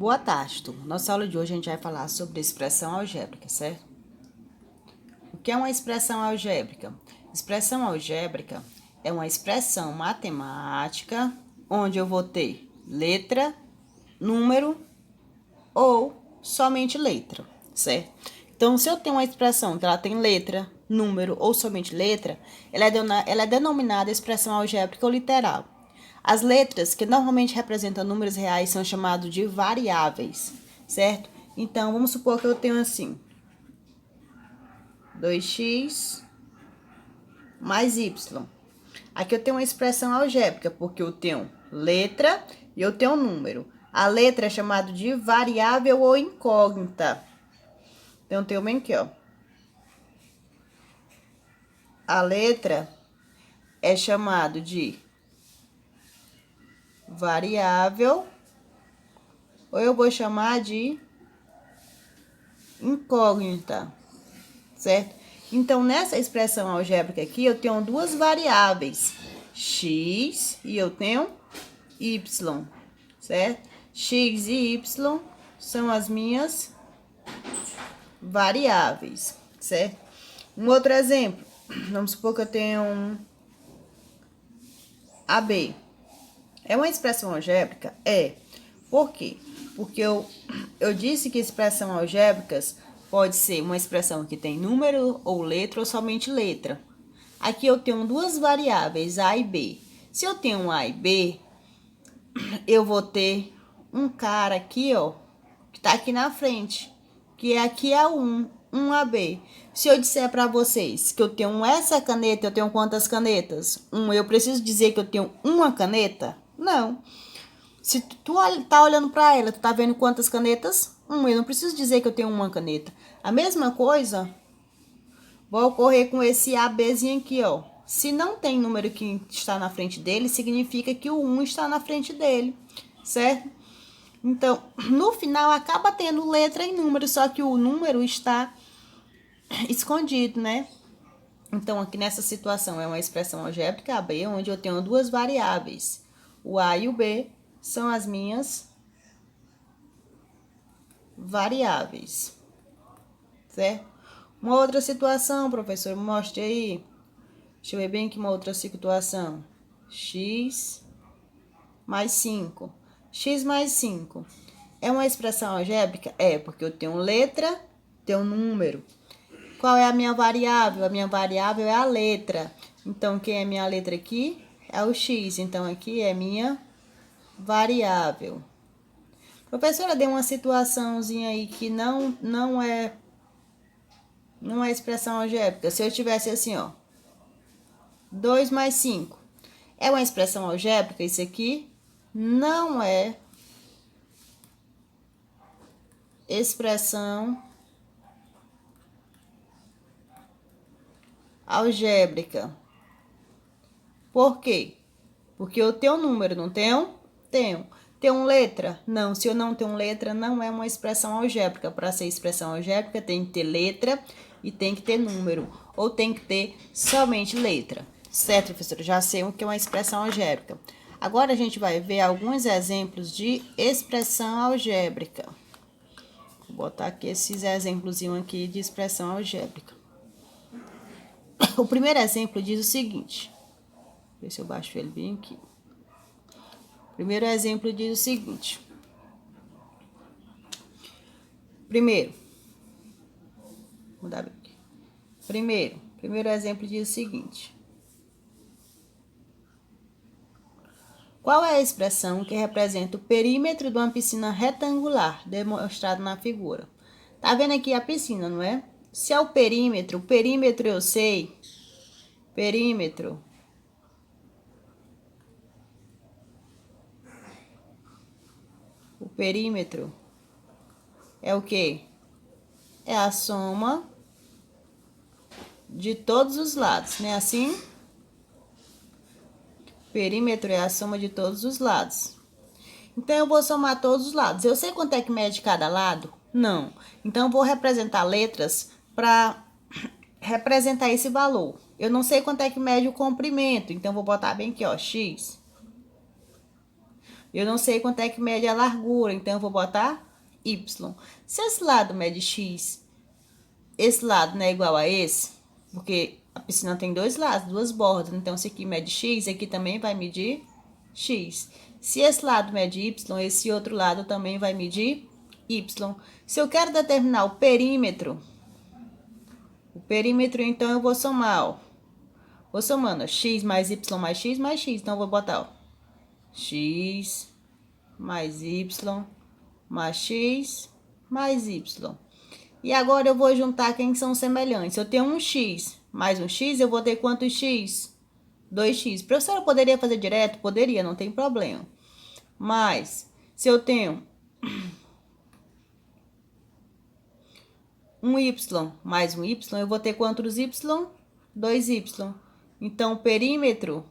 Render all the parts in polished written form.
Boa tarde, turma. Nossa aula de hoje a gente vai falar sobre expressão algébrica, certo? O que é uma expressão algébrica? Expressão algébrica é uma expressão matemática onde eu vou ter letra, número ou somente letra, certo? Então, se eu tenho uma expressão que ela tem letra, número ou somente letra, ela é denominada expressão algébrica ou literal. As letras, que normalmente representam números reais, são chamadas de variáveis, certo? Então, vamos supor que eu tenho assim, 2x mais y. Aqui eu tenho uma expressão algébrica, porque eu tenho letra e eu tenho número. A letra é chamada de variável ou incógnita. Então, eu tenho bem aqui, ó. A letra é chamada de variável, ou eu vou chamar de incógnita, certo? Então, nessa expressão algébrica aqui, eu tenho duas variáveis, x e eu tenho y, certo? X e y são as minhas variáveis, certo? Um outro exemplo, vamos supor que eu tenho um AB. É uma expressão algébrica? É. Por quê? Porque eu disse que expressão algébricas pode ser uma expressão que tem número ou letra ou somente letra. Aqui eu tenho duas variáveis, A e B. Se eu tenho um A e B, eu vou ter um cara aqui, ó, que tá aqui na frente, que aqui é o 1AB. Se eu disser para vocês que eu tenho essa caneta, eu tenho quantas canetas? Eu preciso dizer que eu tenho uma caneta? Não. Se tu tá olhando para ela, tu tá vendo quantas canetas? Eu não preciso dizer que eu tenho uma caneta. A mesma coisa vai ocorrer com esse ABzinho aqui, ó. Se não tem número que está na frente dele, significa que o 1 está na frente dele, certo? Então, no final, acaba tendo letra e número, só que o número está escondido, né? Então, aqui nessa situação, é uma expressão algébrica AB, onde eu tenho duas variáveis. O A e o B são as minhas variáveis, certo? Uma outra situação, professor, mostre aí. Deixa eu ver bem aqui uma outra situação. X mais 5. X mais 5 é uma expressão algébrica? É, porque eu tenho letra, tenho número. Qual é a minha variável? A minha variável é a letra. Então, quem é minha letra aqui? É o X. Então, aqui é minha variável. Professora, deu uma situaçãozinha aí que não é expressão algébrica. Se eu tivesse assim, ó, 2 mais 5. É uma expressão algébrica isso aqui? Não é expressão algébrica. Por quê? Porque eu tenho número, não tenho? Tenho. Tenho letra? Não. Se eu não tenho letra, não é uma expressão algébrica. Para ser expressão algébrica, tem que ter letra e tem que ter número. Ou tem que ter somente letra. Certo, professora? Já sei o que é uma expressão algébrica. Agora, a gente vai ver alguns exemplos de expressão algébrica. Vou botar aqui esses exemplos aqui de expressão algébrica. O primeiro exemplo diz o seguinte. Ver se eu baixo ele bem aqui. O primeiro exemplo diz o seguinte. Primeiro exemplo diz o seguinte. Qual é a expressão que representa o perímetro de uma piscina retangular, demonstrado na figura? Tá vendo aqui a piscina, não é? Se é o perímetro eu sei. Perímetro. O perímetro é o quê? É a soma de todos os lados, não é assim? Perímetro é a soma de todos os lados. Então, eu vou somar todos os lados. Eu sei quanto é que mede cada lado? Não. Então, eu vou representar letras para representar esse valor. Eu não sei quanto é que mede o comprimento, então, eu vou botar bem aqui, ó, x. Eu não sei quanto é que mede a largura, então eu vou botar y. Se esse lado mede x, esse lado não é igual a esse, porque a piscina tem dois lados, duas bordas, então se aqui mede x, aqui também vai medir x. Se esse lado mede y, esse outro lado também vai medir y. Se eu quero determinar o perímetro, então eu vou somar, ó. Vou somando, ó, x mais y mais x mais x. Então eu vou botar, ó, x mais y mais x mais y. E agora eu vou juntar quem são semelhantes. Se eu tenho um x mais um x, eu vou ter quantos x? 2x. Professora, poderia fazer direto? Poderia, não tem problema. Mas, se eu tenho um y mais um y, eu vou ter quantos y? 2y. Então, o perímetro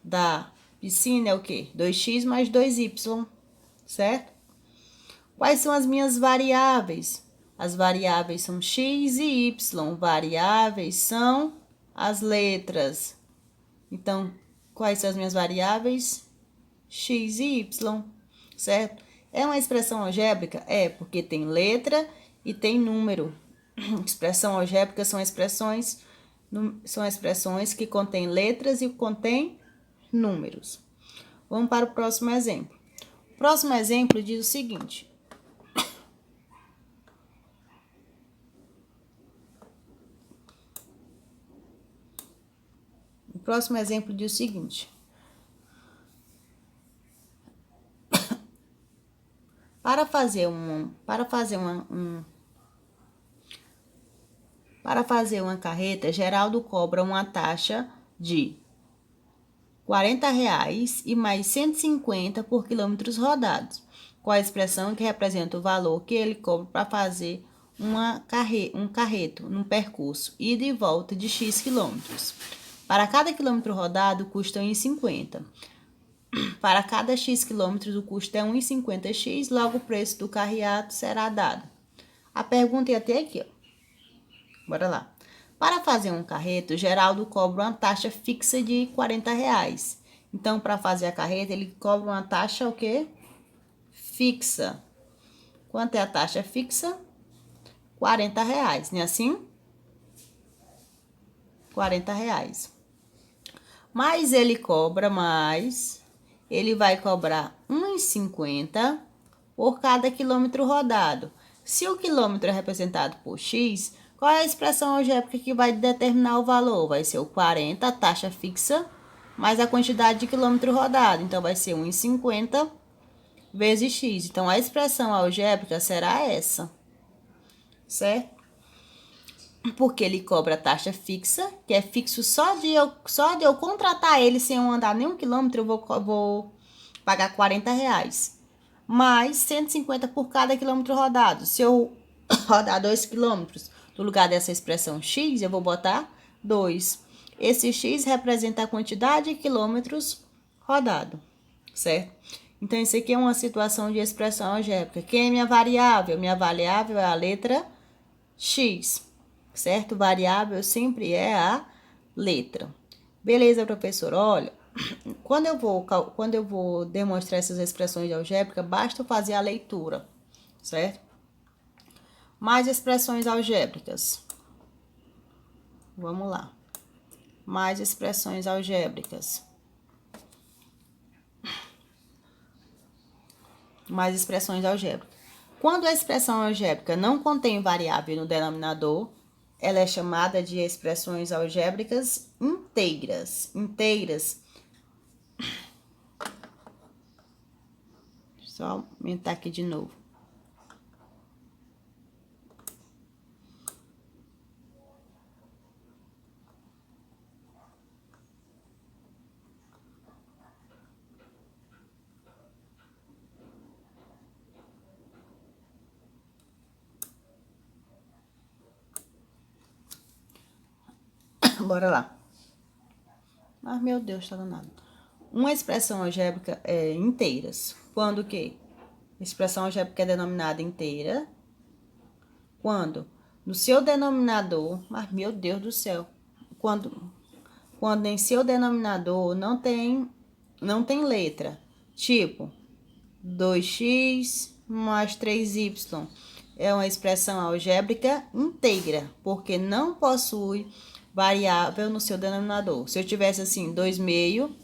da piscina é o quê? 2x mais 2y, certo? Quais são as minhas variáveis? As variáveis são x e y. Variáveis são as letras. Então, quais são as minhas variáveis? X e y, certo? É uma expressão algébrica? É, porque tem letra e tem número. Expressão algébrica são expressões que contêm letras e contêm números. Vamos para o próximo exemplo. O próximo exemplo diz o seguinte. O próximo exemplo diz o seguinte. Para fazer uma carreta, Geraldo cobra uma taxa de R$40 e mais 150 por quilômetros rodados. Qual a expressão que representa o valor que ele cobra para fazer um carreto num percurso ida e volta de X quilômetros? Para cada quilômetro rodado, custa R$1,50. Para cada X quilômetros, o custo é R$1,50x, logo o preço do carreado será dado. A pergunta ia ter aqui, ó. Bora lá. Para fazer um carreto, Geraldo cobra uma taxa fixa de R$40. Então, para fazer a carreta, ele cobra uma taxa o quê? Fixa. Quanto é a taxa fixa? R$40, não é assim? R$40. Mas ele cobra mais... Ele vai cobrar R$1,50 por cada quilômetro rodado. Se o quilômetro é representado por X, qual é a expressão algébrica que vai determinar o valor? Vai ser o 40, a taxa fixa, mais a quantidade de quilômetro rodado. Então, vai ser R$1,50 vezes X. Então, a expressão algébrica será essa, certo? Porque ele cobra a taxa fixa, que é fixo só de eu contratar ele sem eu andar nenhum quilômetro, eu vou pagar R$40. Mais 150 por cada quilômetro rodado. Se eu rodar 2 quilômetros, no lugar dessa expressão x, eu vou botar 2. Esse x representa a quantidade de quilômetros rodado, certo? Então, isso aqui é uma situação de expressão algébrica. Quem é minha variável? Minha variável é a letra x, certo? Variável sempre é a letra. Beleza, professor? Olha, quando eu vou demonstrar essas expressões de algébrica, basta fazer a leitura, certo? Mais expressões algébricas. Vamos lá. Mais expressões algébricas. Mais expressões algébricas. Quando a expressão algébrica não contém variável no denominador, ela é chamada de expressões algébricas inteiras. Inteiras. Só aumentar aqui de novo. Bora lá. Ah, meu Deus, tá danado. Uma expressão algébrica é inteiras. Quando o quê? Expressão algébrica é denominada inteira. Quando no seu denominador, mas meu Deus do céu, quando em seu denominador não tem não tem letra. Tipo, 2x mais 3y é uma expressão algébrica inteira, porque não possui variável no seu denominador. Se eu tivesse assim, 2 meio,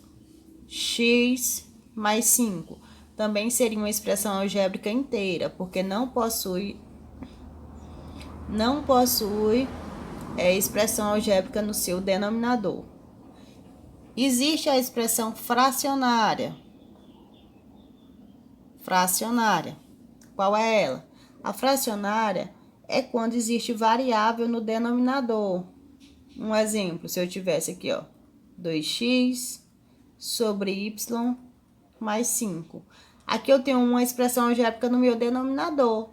x mais 5, também seria uma expressão algébrica inteira, porque não possui expressão algébrica no seu denominador. Existe a expressão fracionária. Fracionária. Qual é ela? A fracionária é quando existe variável no denominador. Um exemplo, se eu tivesse aqui, ó, 2x sobre y mais 5. Aqui eu tenho uma expressão algébrica no meu denominador.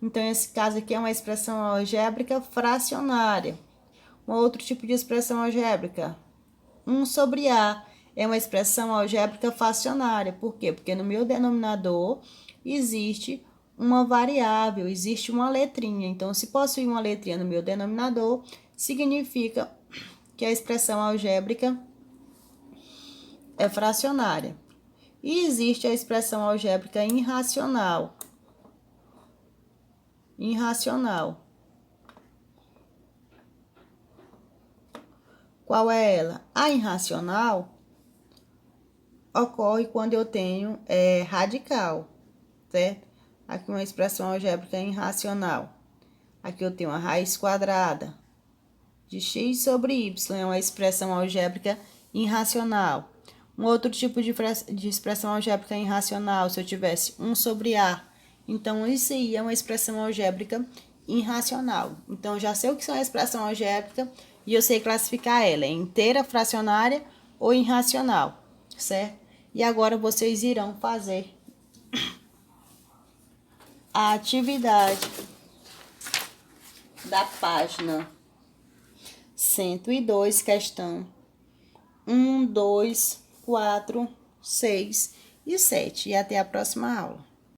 Então, esse caso aqui é uma expressão algébrica fracionária. Um outro tipo de expressão algébrica, 1 sobre A, é uma expressão algébrica fracionária. Por quê? Porque no meu denominador existe uma variável, existe uma letrinha. Então, se possui uma letrinha no meu denominador, significa que a expressão algébrica é fracionária. E existe a expressão algébrica irracional. Irracional. Qual é ela? A irracional ocorre quando eu tenho radical, certo? Aqui uma expressão algébrica irracional. Aqui eu tenho a raiz quadrada de x sobre y, é uma expressão algébrica irracional. Um outro tipo de expressão algébrica irracional, se eu tivesse 1 sobre A. Então, isso aí é uma expressão algébrica irracional. Então, já sei o que é uma expressão algébrica e eu sei classificar ela em inteira, fracionária ou irracional, certo? E agora vocês irão fazer a atividade da página 102, questão 1, 2, 4, 6 e 7. E até a próxima aula.